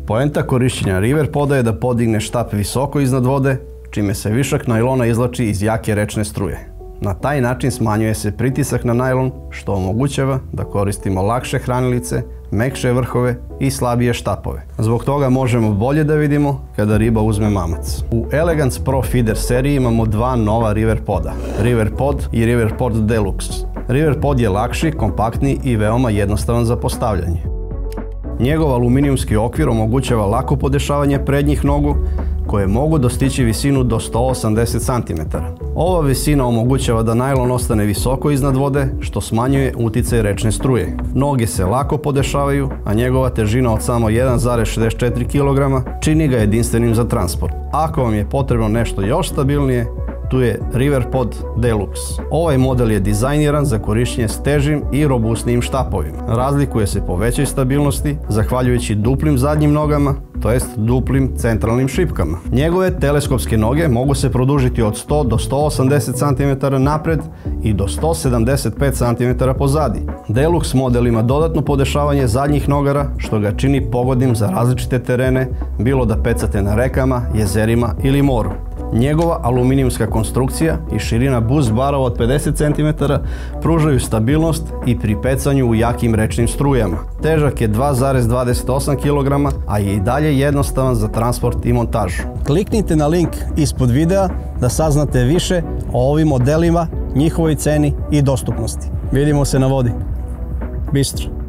Poenta korišćenja river poda je da podigne štap visoko iznad vode, čime se višak najlona izvlači iz jake rečne struje. Na taj način smanjuje se pritisak na najlon, što omogućava da koristimo lakše hranilice, mekše vrhove i slabije štapove. Zbog toga možemo bolje da vidimo kada riba uzme mamac. U Elegance Pro Feeder seriji imamo dva nova river poda, River Pod i River Pod Deluxe. River Pod je lakši, kompaktniji i veoma jednostavan za postavljanje. Njegov aluminijumski okvir omogućava lako podešavanje prednjih nogu, koje mogu dostići visinu do 180 cm. Ova visina omogućava da najlon ostane visoko iznad vode, što smanjuje uticaj rečne struje. Noge se lako podešavaju, a njegova težina od samo 1,64 kg čini ga jedinstvenim za transport. Ako vam je potrebno nešto još stabilnije, tu je River Pod Deluxe. Ovaj model je dizajniran za korištenje s težim i robustnijim štapovima. Razlikuje se po većoj stabilnosti, zahvaljujući duplim zadnjim nogama, to jest duplim centralnim šipkama. Njegove teleskopske noge mogu se produžiti od 100 do 180 cm napred i do 175 cm pozadi. Deluxe model ima dodatno podešavanje zadnjih nogara, što ga čini pogodnim za različite terene, bilo da pecate na rekama, jezerima ili moru. Njegova aluminijumska konstrukcija i širina boost barova od 50 cm pružaju stabilnost i pri pecanju u jakim rečnim strujama. Težak je 2,28 kg, a je i dalje jednostavan za transport i montažu. Kliknite na link ispod videa da saznate više o ovim modelima, njihovoj ceni i dostupnosti. Vidimo se na vodi. Bistro.